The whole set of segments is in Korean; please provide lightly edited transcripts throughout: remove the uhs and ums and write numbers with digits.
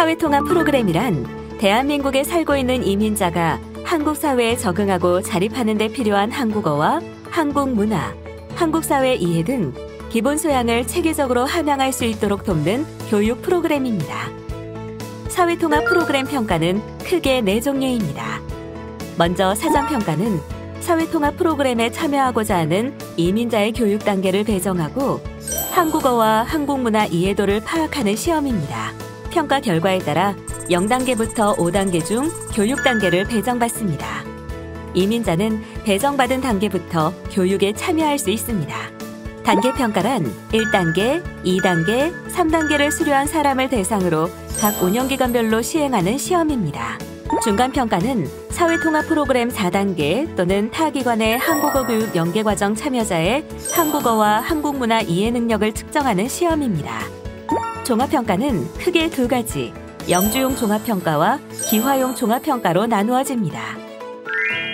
사회통합 프로그램이란 대한민국에 살고 있는 이민자가 한국 사회에 적응하고 자립하는 데 필요한 한국어와 한국 문화, 한국 사회 이해 등 기본 소양을 체계적으로 함양할 수 있도록 돕는 교육 프로그램입니다. 사회통합 프로그램 평가는 크게 4종류입니다. 먼저 사전평가는 사회통합 프로그램에 참여하고자 하는 이민자의 교육 단계를 배정하고 한국어와 한국 문화 이해도를 파악하는 시험입니다. 평가 결과에 따라 0단계부터 5단계 중 교육 단계를 배정받습니다. 이민자는 배정받은 단계부터 교육에 참여할 수 있습니다. 단계 평가란 1단계, 2단계, 3단계를 수료한 사람을 대상으로 각 운영기관별로 시행하는 시험입니다. 중간평가는 사회통합 프로그램 4단계 또는 타 기관의 한국어 교육 연계과정 참여자의 한국어와 한국 문화 이해 능력을 측정하는 시험입니다. 종합평가는 크게 2가지, 영주용 종합평가와 기화용 종합평가로 나누어집니다.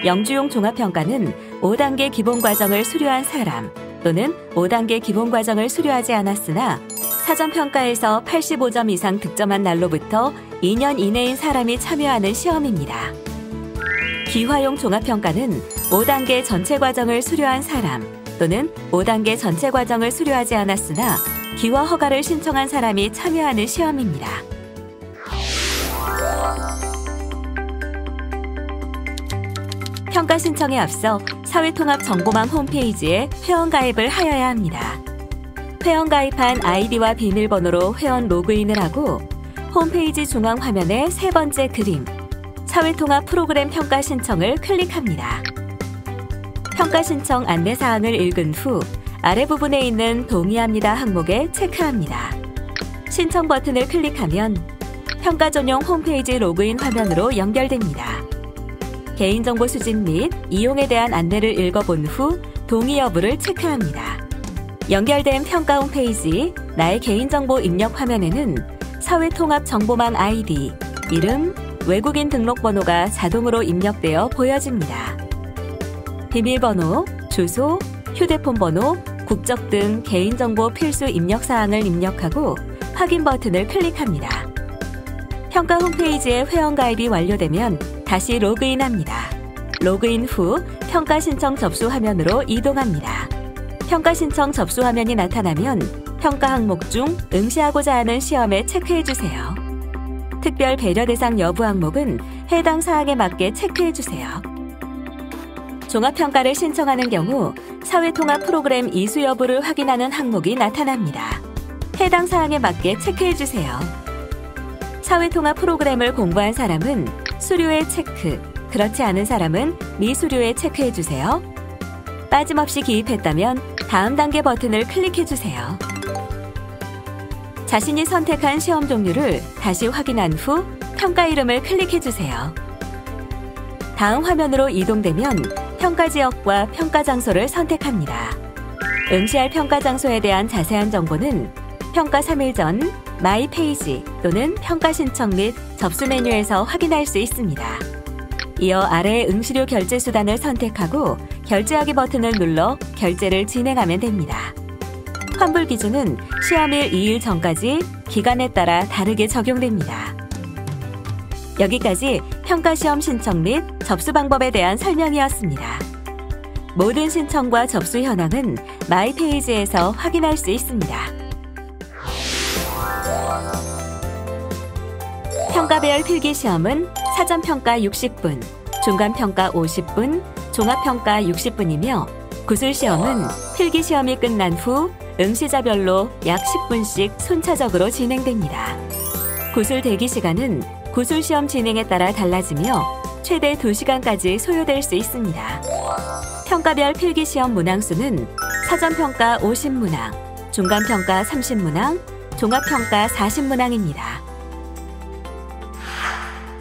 영주용 종합평가는 5단계 기본과정을 수료한 사람 또는 5단계 기본과정을 수료하지 않았으나 사전평가에서 85점 이상 득점한 날로부터 2년 이내인 사람이 참여하는 시험입니다. 기화용 종합평가는 5단계 전체 과정을 수료한 사람 또는 5단계 전체 과정을 수료하지 않았으나 기화 허가를 신청한 사람이 참여하는 시험입니다. 평가 신청에 앞서 사회통합정보망 홈페이지에 회원가입을 하여야 합니다. 회원가입한 아이디와 비밀번호로 회원 로그인을 하고 홈페이지 중앙 화면의 3번째 그림, 사회통합 프로그램 평가 신청을 클릭합니다. 평가 신청 안내사항을 읽은 후 아래 부분에 있는 동의합니다 항목에 체크합니다. 신청 버튼을 클릭하면 평가 전용 홈페이지 로그인 화면으로 연결됩니다. 개인정보 수집 및 이용에 대한 안내를 읽어본 후 동의 여부를 체크합니다. 연결된 평가 홈페이지 나의 개인정보 입력 화면에는 사회통합정보망 아이디, 이름, 외국인 등록번호가 자동으로 입력되어 보여집니다. 비밀번호, 주소, 휴대폰 번호, 국적 등 개인정보 필수 입력사항을 입력하고 확인 버튼을 클릭합니다. 평가 홈페이지에 회원가입이 완료되면 다시 로그인합니다. 로그인 후 평가 신청 접수 화면으로 이동합니다. 평가 신청 접수 화면이 나타나면 평가 항목 중 응시하고자 하는 시험에 체크해주세요. 특별 배려 대상 여부 항목은 해당 사항에 맞게 체크해주세요. 종합평가를 신청하는 경우 사회통합 프로그램 이수 여부를 확인하는 항목이 나타납니다. 해당 사항에 맞게 체크해주세요. 사회통합 프로그램을 공부한 사람은 수료에 체크, 그렇지 않은 사람은 미수료에 체크해주세요. 빠짐없이 기입했다면 다음 단계 버튼을 클릭해주세요. 자신이 선택한 시험 종류를 다시 확인한 후 평가 이름을 클릭해주세요. 다음 화면으로 이동되면 평가 지역과 평가 장소를 선택합니다. 응시할 평가 장소에 대한 자세한 정보는 평가 3일 전 마이 페이지 또는 평가 신청 및 접수 메뉴에서 확인할 수 있습니다. 이어 아래의 응시료 결제 수단을 선택하고 결제하기 버튼을 눌러 결제를 진행하면 됩니다. 환불 기준은 시험일 2일 전까지 기간에 따라 다르게 적용됩니다. 여기까지 평가시험 신청 및 접수 방법에 대한 설명이었습니다. 모든 신청과 접수 현황은 마이 페이지에서 확인할 수 있습니다. 평가별 필기시험은 사전평가 60분, 중간평가 50분, 종합평가 60분이며 구술시험은 필기시험이 끝난 후 응시자별로 약 10분씩 순차적으로 진행됩니다. 구술 대기시간은 구술시험 진행에 따라 달라지며 최대 2시간까지 소요될 수 있습니다. 평가별 필기시험 문항수는 사전평가 50문항, 중간평가 30문항, 종합평가 40문항입니다.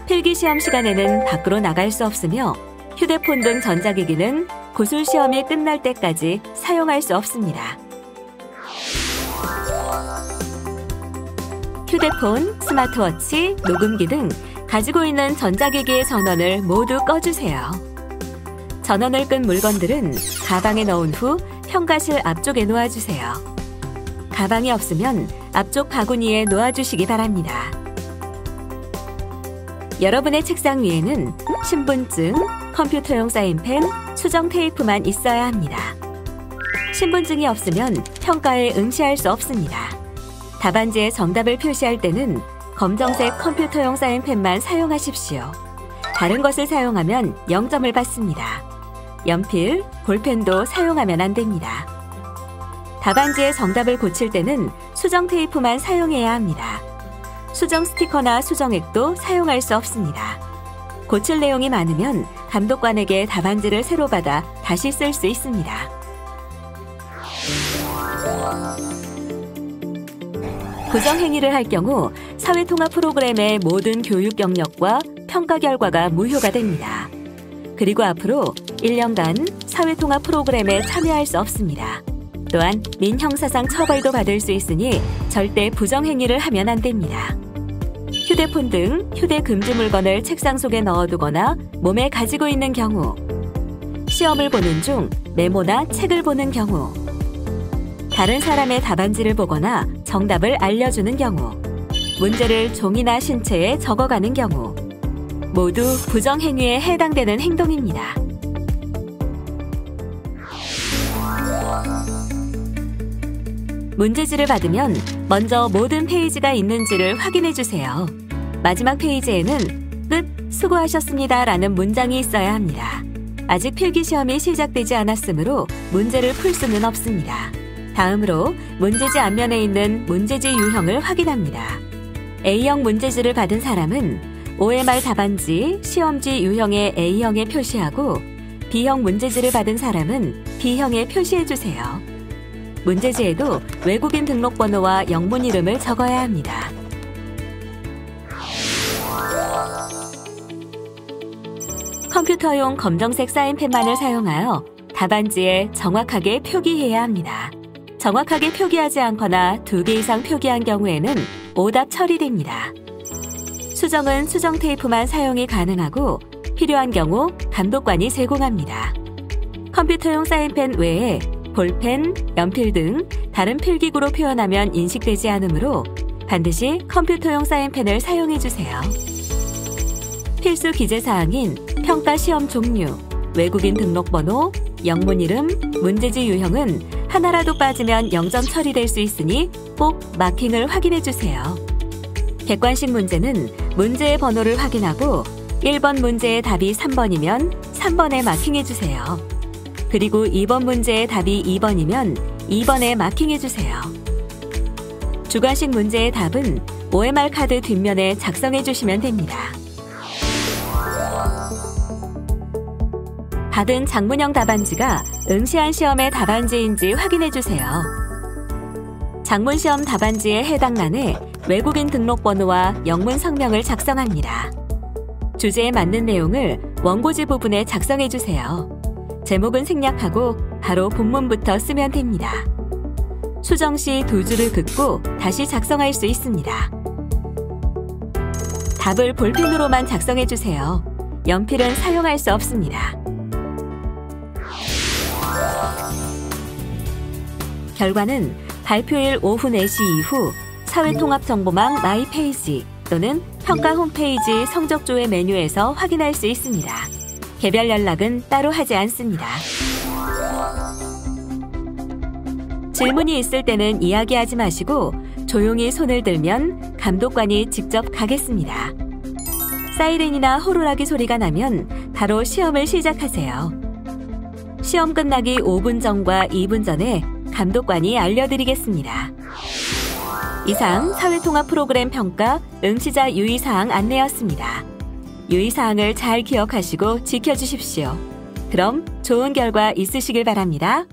필기시험 시간에는 밖으로 나갈 수 없으며 휴대폰 등 전자기기는 구술시험이 끝날 때까지 사용할 수 없습니다. 휴대폰, 스마트워치, 녹음기 등 가지고 있는 전자기기의 전원을 모두 꺼주세요. 전원을 끈 물건들은 가방에 넣은 후 평가실 앞쪽에 놓아주세요. 가방이 없으면 앞쪽 바구니에 놓아주시기 바랍니다. 여러분의 책상 위에는 신분증, 컴퓨터용 사인펜, 수정 테이프만 있어야 합니다. 신분증이 없으면 평가에 응시할 수 없습니다. 답안지에 정답을 표시할 때는 검정색 컴퓨터용 사인펜만 사용하십시오. 다른 것을 사용하면 0점을 받습니다. 연필, 볼펜도 사용하면 안 됩니다. 답안지에 정답을 고칠 때는 수정 테이프만 사용해야 합니다. 수정 스티커나 수정액도 사용할 수 없습니다. 고칠 내용이 많으면 감독관에게 답안지를 새로 받아 다시 쓸 수 있습니다. 부정행위를 할 경우 사회통합 프로그램의 모든 교육 경력과 평가 결과가 무효가 됩니다. 그리고 앞으로 1년간 사회통합 프로그램에 참여할 수 없습니다. 또한 민형사상 처벌도 받을 수 있으니 절대 부정행위를 하면 안 됩니다. 휴대폰 등 휴대 금지 물건을 책상 속에 넣어두거나 몸에 가지고 있는 경우, 시험을 보는 중 메모나 책을 보는 경우, 다른 사람의 답안지를 보거나 정답을 알려주는 경우, 문제를 종이나 신체에 적어가는 경우, 모두 부정행위에 해당되는 행동입니다. 문제지를 받으면 먼저 모든 페이지가 있는지를 확인해 주세요. 마지막 페이지에는 끝, 수고하셨습니다 라는 문장이 있어야 합니다. 아직 필기시험이 시작되지 않았으므로 문제를 풀 수는 없습니다. 다음으로 문제지 앞면에 있는 문제지 유형을 확인합니다. A형 문제지를 받은 사람은 OMR 답안지, 시험지 유형의 A형에 표시하고 B형 문제지를 받은 사람은 B형에 표시해 주세요. 문제지에도 외국인 등록번호와 영문 이름을 적어야 합니다. 컴퓨터용 검정색 사인펜만을 사용하여 답안지에 정확하게 표기해야 합니다. 정확하게 표기하지 않거나 2개 이상 표기한 경우에는 오답 처리됩니다. 수정은 수정 테이프만 사용이 가능하고 필요한 경우 감독관이 제공합니다. 컴퓨터용 사인펜 외에 볼펜, 연필 등 다른 필기구로 표현하면 인식되지 않으므로 반드시 컴퓨터용 사인펜을 사용해 주세요. 필수 기재사항인 평가 시험 종류, 외국인 등록번호, 영문 이름, 문제지 유형은 하나라도 빠지면 0점 처리될 수 있으니 꼭 마킹을 확인해 주세요. 객관식 문제는 문제의 번호를 확인하고 1번 문제의 답이 3번이면 3번에 마킹해 주세요. 그리고 2번 문제의 답이 2번이면 2번에 마킹해 주세요. 주관식 문제의 답은 OMR 카드 뒷면에 작성해 주시면 됩니다. 받은 장문형 답안지가 응시한 시험의 답안지인지 확인해 주세요. 장문시험 답안지의 해당 란에 외국인 등록번호와 영문 성명을 작성합니다. 주제에 맞는 내용을 원고지 부분에 작성해 주세요. 제목은 생략하고 바로 본문부터 쓰면 됩니다. 수정 시 2줄을 긋고 다시 작성할 수 있습니다. 답을 볼펜으로만 작성해 주세요. 연필은 사용할 수 없습니다. 결과는 발표일 오후 4시 이후 사회통합정보망 마이페이지 또는 평가 홈페이지 성적조회 메뉴에서 확인할 수 있습니다. 개별 연락은 따로 하지 않습니다. 질문이 있을 때는 이야기하지 마시고 조용히 손을 들면 감독관이 직접 가겠습니다. 사이렌이나 호루라기 소리가 나면 바로 시험을 시작하세요. 시험 끝나기 5분 전과 2분 전에 감독관이 알려드리겠습니다. 이상 사회통합 프로그램 평가 응시자 유의사항 안내였습니다. 유의사항을 잘 기억하시고 지켜주십시오. 그럼 좋은 결과 있으시길 바랍니다.